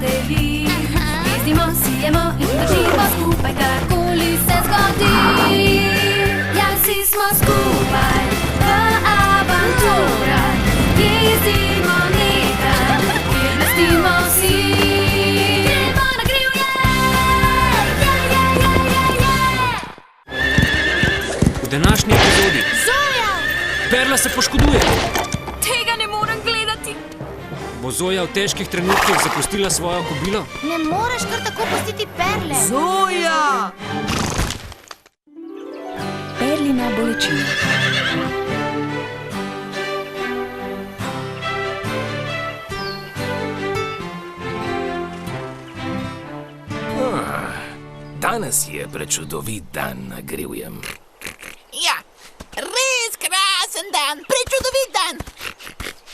deli. Jezdimo, sijemo in držimo skupaj, karkoli se zgodi. Ja, vsi smo skupaj v avanturah. Jezdimo nekam, kjer blestimo vsi. Gremo na grivje! V današnji epizodi Zoja! Perla se poškoduje. Tega ne morem gledati. Bo Zoja v težkih trenutkih zapustila svojo kobilo? Ne moreš kar tako pustiti Perle. Zoja! Perlina bolečina. Danes je prečudovit dan na grivjem. Ja, res krasen dan, prečudovit dan.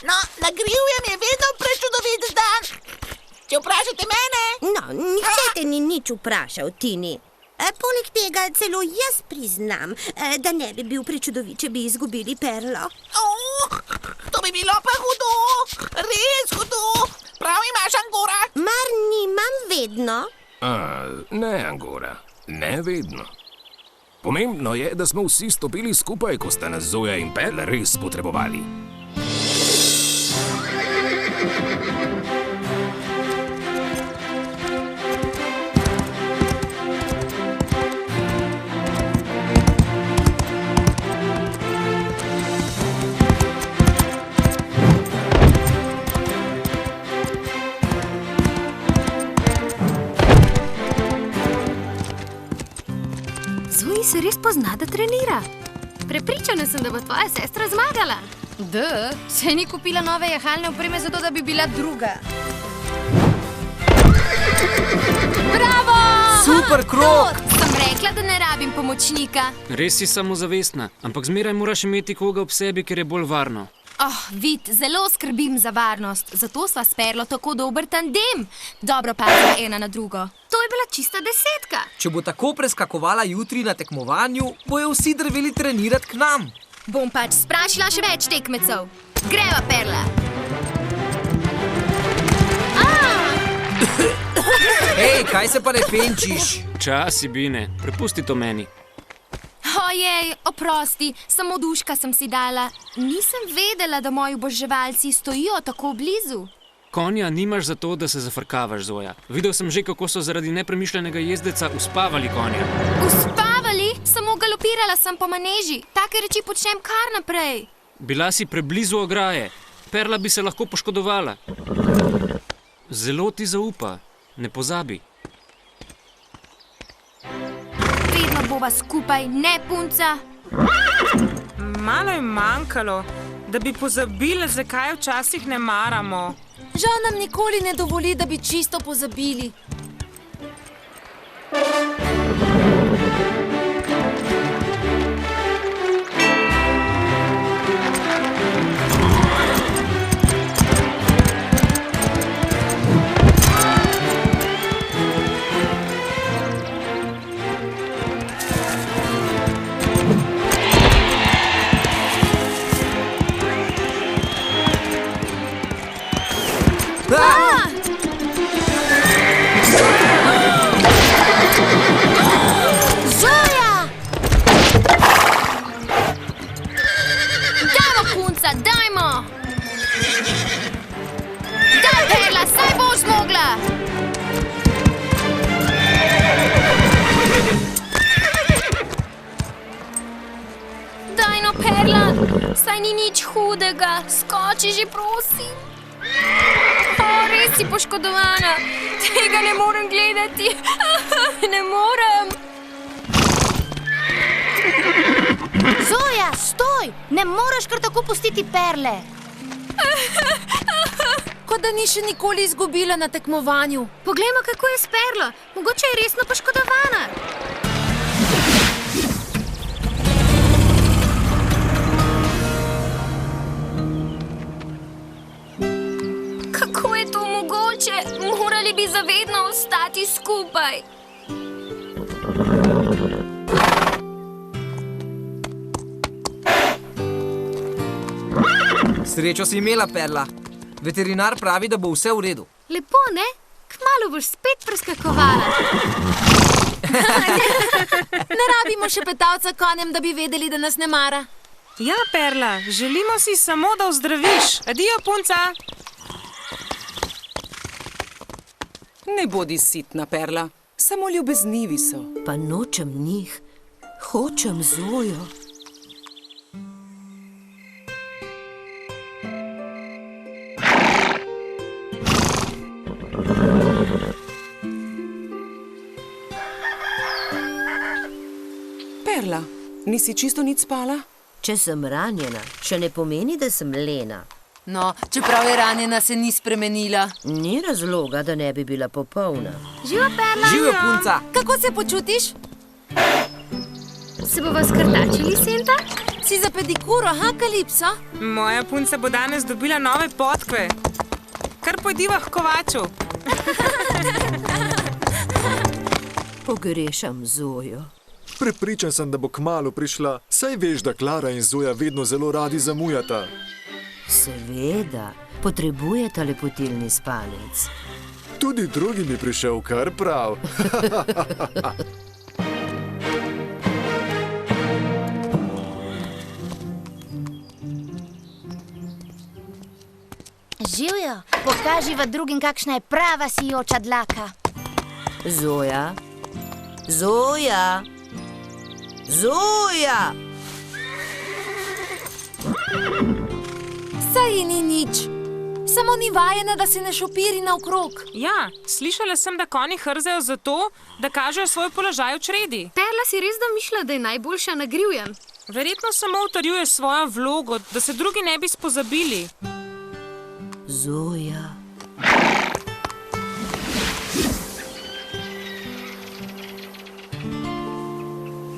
No, na grivjem je vedno prečudovit dan. Če vprašate mene? No, nihče te ni nič vprašal, Tini. Poleg tega celo jaz priznam, da ne bi bil prečudovit, če bi izgubili Perlo. To bi bilo pa hudo, res hudo. Prav imaš, Angora? Mar nimam vedno? Ne, Angora, ne vedno. Pomembno je, da smo vsi stopili skupaj, ko sta nas Zoja in Perla res potrebovali. Zoji se res pozna, da trenira. Prepričana sem, da bo tvoja sestra zmagala. Saj ni kupila nove jahalne opreme zato, da bi bila druga. Bravo! Super krog! Sem rekla, da ne rabim pomočnika. Res si samozavestna, ampak zmeraj moraš imeti koga ob sebi, ker je bolj varno. Vid, zelo skrbim za varnost, zato sva s Perlo tako dober tandem. Dobro paziva ena na drugo. To je bila čista desetka. Če bo tako preskakovala jutri na tekmovanju, bojo vsi drveli trenirat k nam. Bom pač sprašila še več tekmecev. Greva, Perla! Hej, kaj se pa ne penčiš? Časi, Bine, prepusti to meni. Ojej, oprosti, samo duška sem si dala. Nisem vedela, da moji oboževalci stojijo tako blizu. Konja nimaš za to, da se zafrkavaš, Zoja. Videl sem že, kako so zaradi nepremišljenega jezdeca uspavali konja. Uspavali? Samo galopirala sem po maneži. Take reči počnem kar naprej. Bila si preblizu ograje. Perla bi se lahko poškodovala. Zelo ti zaupa. Ne pozabi. Vedno bova skupaj, ne punca. Malo je manjkalo, da bi pozabili, zakaj včasih ne maramo. Žal nam nikoli ne dovoli, da bi čisto pozabili. Zoja! Dajmo, punca, dajmo! Daj, Perla, saj boš zmogla! Daj no, Perla, saj ni nič hudega. Skoči že, prosim. Res si poškodovana. Tega ne morem gledati. Ne morem. Zoja, stoj! Ne moreš kar tako pustiti Perle. Kot da ni še nikoli izgubila na tekmovanju. Poglejmo, kako je s Perlo. Mogoče je resno poškodovana. Kako je to mogoče? Morali bi zavedno ostati skupaj. Srečo si imela, Perla. Veterinar pravi, da bo vse v redu. Lepo, ne? Kmalu boš spet preskakovala. Ne rabimo še petavca konjem, da bi vedeli, da nas ne mara. Ja, Perla, želimo si samo, da ozdraviš. Adijo, punca. Ne bodi sitna, Perla. Samo ljubeznivi so. Pa nočem njih, hočem Zojo. Perla, nisi čisto nič spala? Če sem ranjena, še ne pomeni, da sem lena. No, čeprav je ranjena, se ni spremenila. Ni razloga, da ne bi bila popolna. Živa, Perla. Živijo, punca. Kako se počutiš? Se bova skrtačili, Senta? Si za pedikuro, ha, Kalipso? Moja punca bo danes dobila nove podkve. Kar pojdiva h kovaču. Pogrešam Zojo. Prepričan sem, da bo kmalu prišla. Saj veš, da Klara in Zoja vedno zelo radi zamujata. Seveda, potrebujeta lepotilni spanec. Tudi drugi bi prišel kar prav. Živijo, pokaži v drugim, kakšna je prava sijoča dlaka. Zoja, Zoja, Zoja! Saj ji ni nič. Samo ni vajena, da se ne šopiri naokrog. Ja, slišala sem, da konji hrzajo zato, da kažejo svoj položaj v čredi. Perla si res domišlja, da je najboljša na grivjem. Verjetno samo utrjuje svojo vlogo, da se drugi ne bi spozabili. Zoja.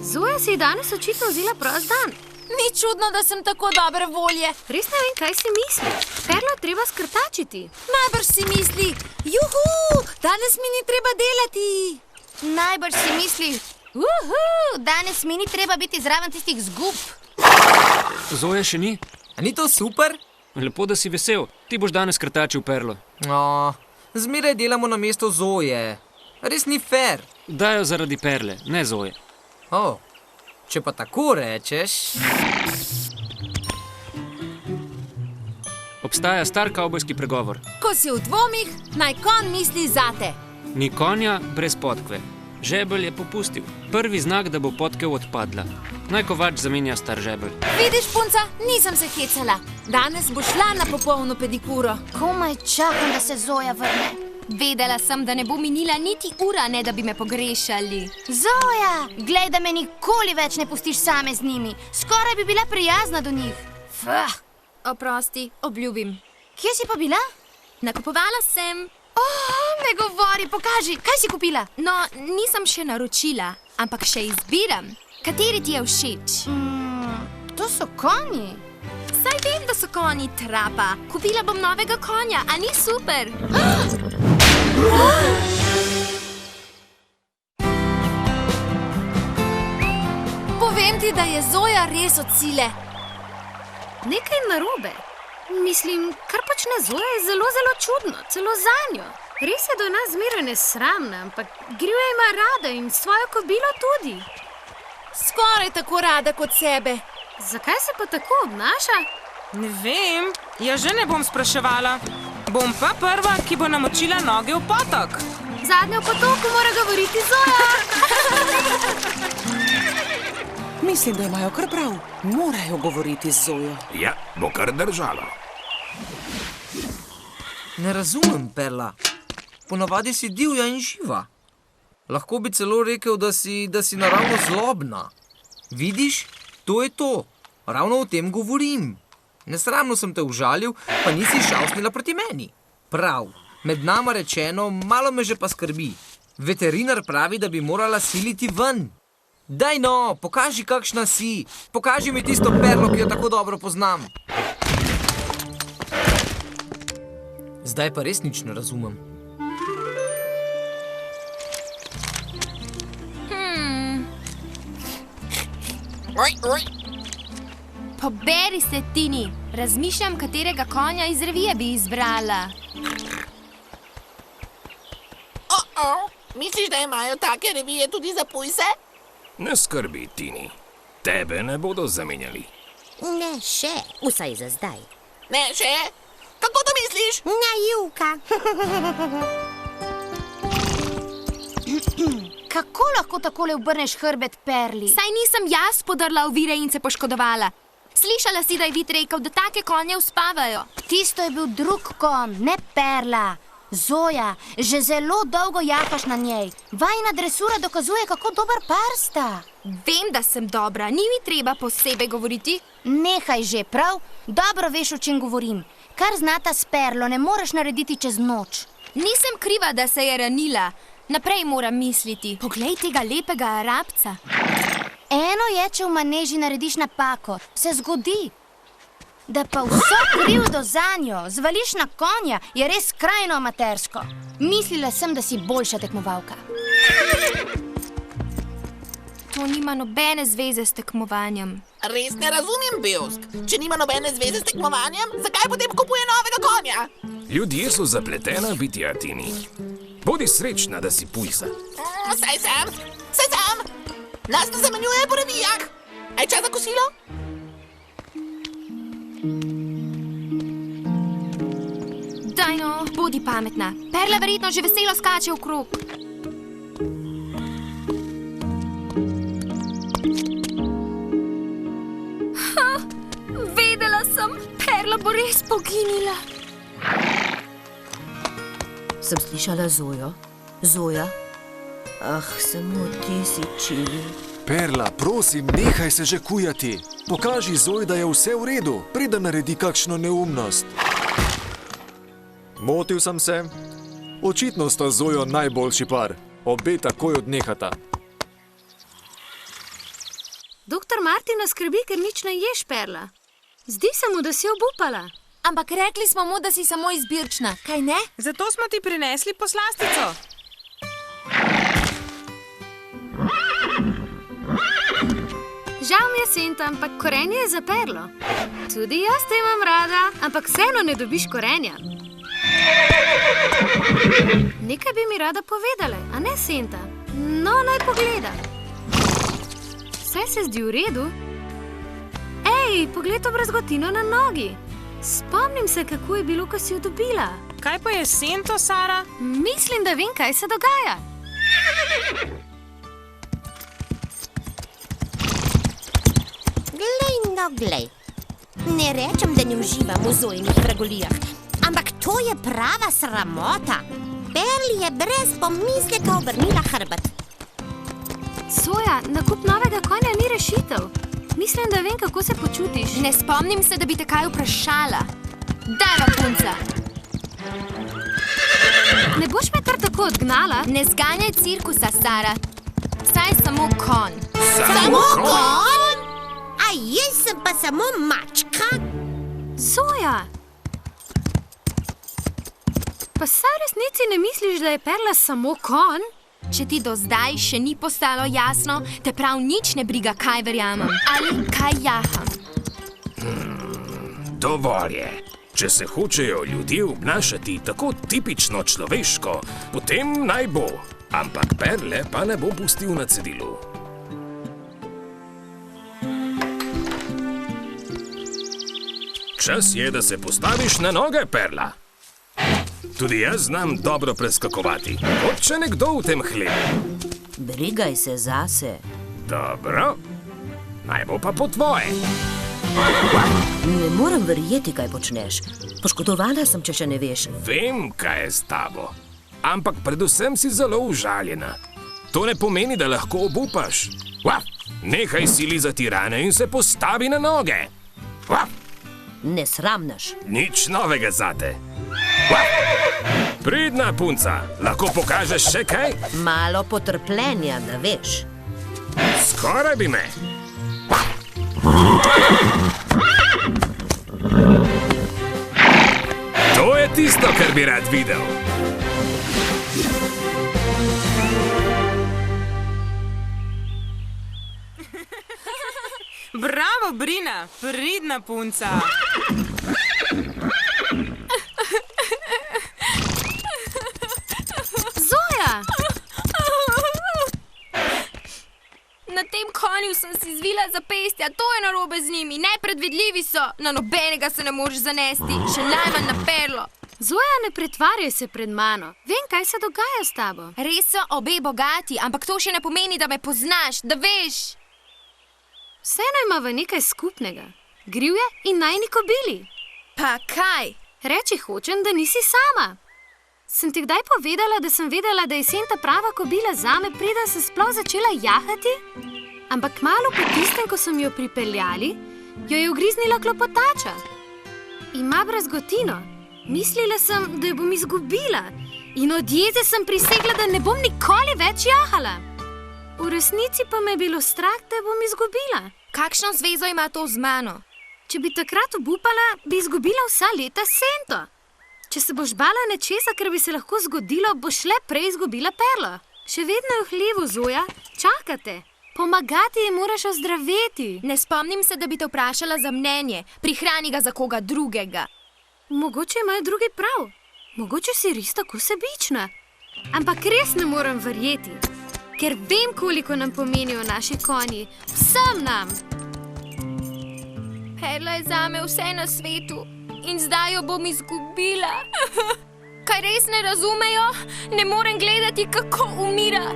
Zoja si je danes očitno vzela prost dan. Ni čudno, da sem tako dobre volje. Res ne vem, kaj si misli. Perlo treba skrtačiti. Najbrž si misli, juhu, danes mi ni treba delati. Najbrž si misli, danes mi ni treba biti zraven tistih zgub. Zoje še ni? A ni to super? Lepo, da si vesel. Ti boš danes krtačil Perlo. No, zmeraj delamo na mesto Zoje. Res ni fair. Dajo zaradi Perle, ne Zoje. Če pa tako rečeš... Obstaja star kavbojski pregovor. Ko si v dvomih, naj konj misli zate. Ni konja brez podkve. Žebelj je popustil. Prvi znak, da bo podkev odpadla. Naj kovač zamenja star žebelj. Vidiš, punca, nisem se hecala. Danes bo šla na popolno pedikuro. Komaj čakam, da se Zoja vrne. Vedela sem, da ne bo minila niti ura, ne da bi me pogrešali. Zoja, glej, da me nikoli več ne pustiš same z njimi. Skoraj bi bila prijazna do njih. Oprosti, obljubim. Kje si pa bila? Nakupovala sem. Ne govori, pokaži, kaj si kupila? No, nisem še naročila, ampak še izbiram. Kateri ti je všeč? To so konji. Saj vem, da so konji trapa. Kupila bom novega konja, a ni super? Povem ti, da je Zoja res od sile. Nekaj narobe. Mislim, kar počne Zoja je zelo, zelo čudno, celo zanjo. Res je do nas zmeraj nesramna, ampak grivja ima rada in svojo kobilo tudi. Skoraj tako rada kot sebe. Zakaj se pa tako obnaša? Ne vem, jaz že ne bom spraševala. Bom pa prva, ki bo namočila noge v potok. Zadnja v potoku mora govoriti Zoja. Mislim, da imajo kar prav. Morajo govoriti z Zojo. Ja, bo kar držalo. Ne razumem, Perla. Ponavadi si divja in živa. Lahko bi celo rekel, da si naravno zlobna. Vidiš, to je to. Ravno o tem govorim. Nesramno sem te užalil, pa nisi šavsnila proti meni. Prav, med nama rečeno, malo me že pa skrbi. Veterinar pravi, da bi morala siliti ven. Daj no, pokaži, kakšna si. Pokaži mi tisto Perlo, ki jo tako dobro poznam. Zdaj pa res nič ne razumem. Poberi se, Tini. Razmišljam, katerega konja iz revije bi izbrala. Misliš, da imajo take revije tudi za pujse? Ne skrbi, Tini. Tebe ne bodo zamenjali. Ne še, vsaj za zdaj. Ne še? Kako to misliš? Naivka. Kako lahko takole obrneš hrbet Perli? Saj nisem jaz podrla ovire in se poškodovala. Slišala si, da je Vid rekel, da take konje uspavajo. Tisto je bil drug konj, ne Perla. Zoja, že zelo dolgo jahaš na njej. Vajina dresura dokazuje, kako dober par sta. Vem, da sem dobra, ni mi treba posebej govoriti. Nehaj že, prav? Dobro veš, o čem govorim. Kar znata s Perlo, ne moreš narediti čez noč. Nisem kriva, da se je ranila. Naprej moram misliti. Poglej tega lepega Arabca. Eno je, če v maneži narediš napako. Se zgodi. Da pa vso krivdo zanjo zvališ na konja, je res skrajno amatersko. Mislila sem, da si boljša tekmovalka. To nima nobene zveze s tekmovanjem. Res ne razumem, Bevsk. Če nima nobene zveze s tekmovanjem, zakaj potem kupuje novega konja? Ljudje so zapletena bitja, Tini. Bodi srečna, da si pujsa. Saj sem. Nas ne zamenjuje po revijah. Aj čas za kosilo? Daj no, bodi pametna. Perla verjetno že veselo skače okrog. Vedela sem, Perla bo res poginila. Sem slišala Zojo? Zoja? Ah, samo ti si čili. Perla, prosim, nehaj se že kujati. Pokaži Zoji, da je vse v redu, preden naredi kakšno neumnost. Motil sem se. Očitno sta Zojo najboljši par. Obe takoj odnehata. Doktor Martin nas skrbi, ker nič ne ješ, Perla. Zdi se mu, da si obupala. Ampak rekli smo mu, da si samo izbirčna, kaj ne? Zato smo ti prinesli poslastico. Žal mi je, Senta, ampak korenje je za Perlo. Tudi jaz te imam rada, ampak vseeno ne dobiš korenja. Nekaj bi mi rada povedala, a ne, Senta? No, naj pogleda. Vse se zdi v redu. Ej, poglej to brazgotino na nogi. Spomnim se, kako je bilo, ko si jo dobila. Kaj pa je Sento, Sara? Mislim, da vem, kaj se dogaja. Glej, no glej. Ne rečem, da ne uživam v Zojinih vragolijah, ampak to je prava sramota. Perli je brez pomisleka obrnila hrbet. Zoja, nakup novega konja ni rešitev. Mislim, da vem, kako se počutiš. Ne spomnim se, da bi te kaj vprašala. Dajva, punca! Ne boš me kar tako odgnala? Ne zganjaj cirkusa, Sara. Saj samo konj. Samo konj? A jaz sem pa samo mačka? Zoja! Pa saj v resnici ne misliš, da je Perla samo konj? Če ti do zdaj še ni postalo jasno, te prav nič ne briga, kaj verjamem ali kaj jaham. Dovolj je. Če se hočejo ljudje obnašati tako tipično človeško, potem naj bo. Ampak Perle pa ne bom pustil na cedilu. Čas je, da se postaviš na noge, Perla. Tudi jaz znam dobro preskakovati, kot če nekdo v tem hlebu. Brigaj se zase. Dobro, naj bo pa po tvoje. Ne morem verjeti, kaj počneš. Poškodovana sem, če še ne veš. Vem, kaj je s tabo. Ampak predvsem si zelo užaljena. To ne pomeni, da lahko obupaš. Nehaj si lizati rane in se postavi na noge. Ne sramnaš. Nič novega zate. Pridna punca, lahko pokažeš še kaj? Malo potrpljenja, da veš. Skoraj bi me. To je tisto, kar bi rad videl. Bravo, Brina, pridna punca. Zoja! konju sem si zvila zapestja, to je narobe z njimi, nepredvidljivi so, na nobenega se ne moreš zanesti, še najmanj na Perlo. Zoja, ne pretvarjaj se pred mano. Vem, kaj se dogaja s tabo. Res so obe bogati, ampak to še ne pomeni, da me poznaš, da veš. Vseeno imava nekaj skupnega. Grivje in najini kobili. Pa kaj? Reči hočem, da nisi sama. Sem ti kdaj povedala, da sem vedela, da je Senta prava kobila zame, preden sem sploh začela jahati? Ampak malo po tistem, ko sem jo pripeljali, jo je ugriznila klopotača. Ima brazgotino. Mislila sem, da jo bom izgubila. In od jeze sem prisegla, da ne bom nikoli več jahala. V resnici pa me je bilo strah, da jo bom izgubila. Kakšno zvezo ima to z mano? Če bi takrat obupala, bi izgubila vsa leta Sento. Če se boš bala nečesa, kar bi se lahko zgodilo, boš le prej izgubila Perlo. Še vedno je v hlevu, Zoja. Čakate. Pomagati ji moraš ozdraveti. Ne spomnim se, da bi te vprašala za mnenje. Prihrani ga za koga drugega. Mogoče imajo drugi prav. Mogoče si res tako sebična. Ampak res ne morem verjeti. Ker vem, koliko nam pomenijo naši konji. Vsem nam. Perla je zame vse na svetu. In zdaj jo bom izgubila. Kaj res ne razumejo? Ne morem gledati, kako umira.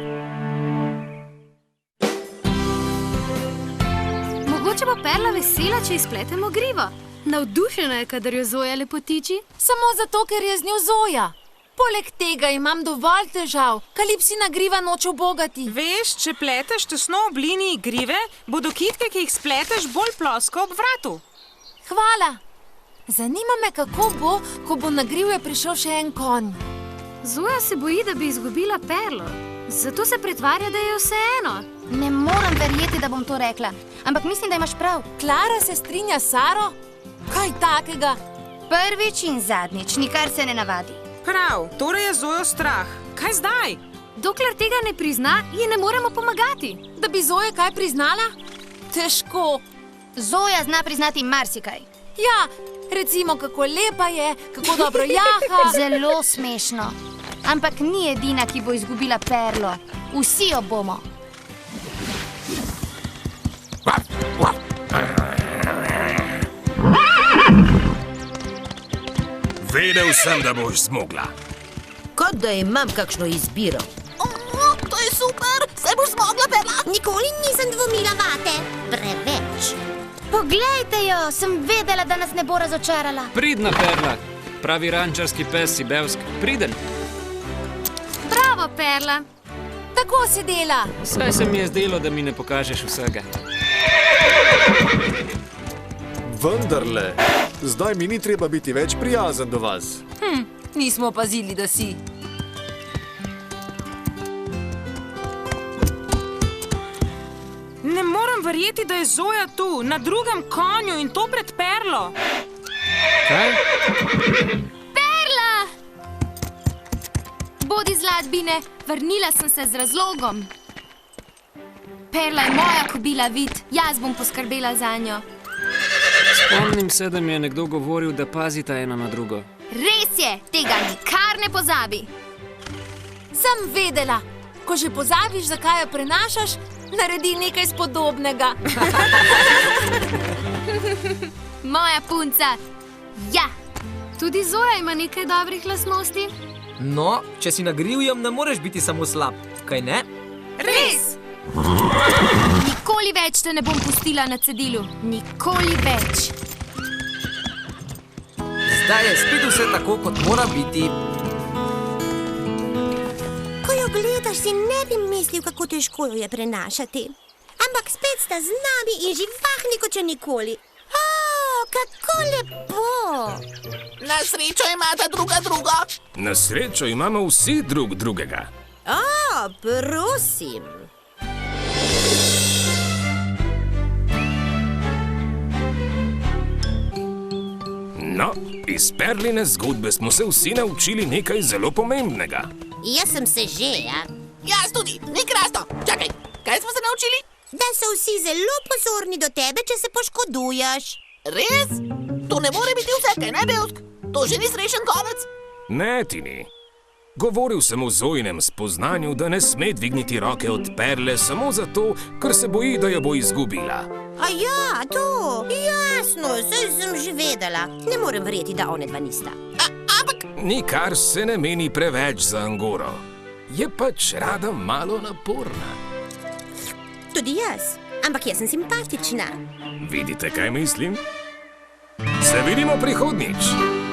Mogoče bo Perla vesela, če izpletemo grivo. Navdušena je, kadar jo Zoja lepotiči. Samo zato, ker je z njo Zoja. Poleg tega imam dovolj težav. Kalipsina griva noče ubogati. Veš, če pleteš tesno v liniji grive, bodo kitke, ki jih spleteš, bolj plosko ob vratu. Hvala. Zanima me, kako bo, ko bo na grivje prišel še en konj. Zoja se boji, da bi izgubila Perlo. Zato se pretvarja, da je vseeno. Ne morem verjeti, da bom to rekla. Ampak mislim, da imaš prav. Klara se strinja s Saro? Kaj takega? Prvič in zadnjič, nikar se ne navadi. Prav, torej je Zojo strah. Kaj zdaj? Dokler tega ne prizna, ji ne moremo pomagati. Da bi Zoja kaj priznala? Težko. Zoja zna priznati marsikaj. Ja, recimo, kako lepa je, kako dobro jaha. Zelo smešno. Ampak ni edina, ki bo izgubila Perlo. Vsi jo bomo. Vedel sem, da boš zmogla. Kot da imam kakšno izbiro. To je super, se boš zmogla, Perla. Nikoli nisem dvomila vate. Preveč. Poglejte jo, sem vedela, da nas ne bo razočarala. Pridna Perla, pravi rančarski pes Sibevsk. Priden. Bravo, Perla. Tako se dela. Saj se mi je zdelo, da mi ne pokažeš vsega. Vendarle, zdaj mi ni treba biti več prijazen do vas. Nismo opazili, da si. Ne morem verjeti, da je Zoja tu, na drugem konju in to pred Perlo. Kaj? Perla! Bodi zlatbine, vrnila sem se z razlogom. Perla je moja kobila, vid, jaz bom poskrbela zanjo. Spomnim se, da mi je nekdo govoril, da pazita ena na drugo. Res je, tega nikar ne pozabi. Sem vedela, ko že pozabiš, zakaj jo prenašaš, naredi nekaj spodobnega. Moja punca, ja. Tudi Zoja ima nekaj dobrih lastnosti. No, če si na grivjem, ne moreš biti samo slab, kaj ne? Res! Nikoli več te ne bom pustila na cedilu. Nikoli več. Zdaj je spet vse tako, kot mora biti. Ko jo gledaš, si ne bi mislil, kako težko jo je prenašati. Ampak spet sta z nami in živahni kot še nikoli. Kako lepo! Na srečo imata druga drugo. Na srečo imamo vsi drug drugega. Prosim. No, iz Perline zgodbe smo se vsi naučili nekaj zelo pomembnega. Jaz sem se že, ja. Jaz tudi, ni krasno. Čakaj, kaj smo se naučili? Da so vsi zelo pozorni do tebe, če se poškoduješ. Res? To ne more biti vse, kaj ne, Bevsk? To že ni srečen konec? Ne, Tini. Govoril sem o Zojinem spoznanju, da ne sme dvigniti roke od Perle samo zato, ker se boji, da jo bo izgubila. A ja, to, jasno, saj sem že vedela. Ne morem verjeti, da one dva nista. Nikar se ne meni preveč za Angoro. Je pač rada malo naporna. Tudi jaz, ampak jaz sem simpatična. Vidite, kaj mislim? Se vidimo prihodnjič.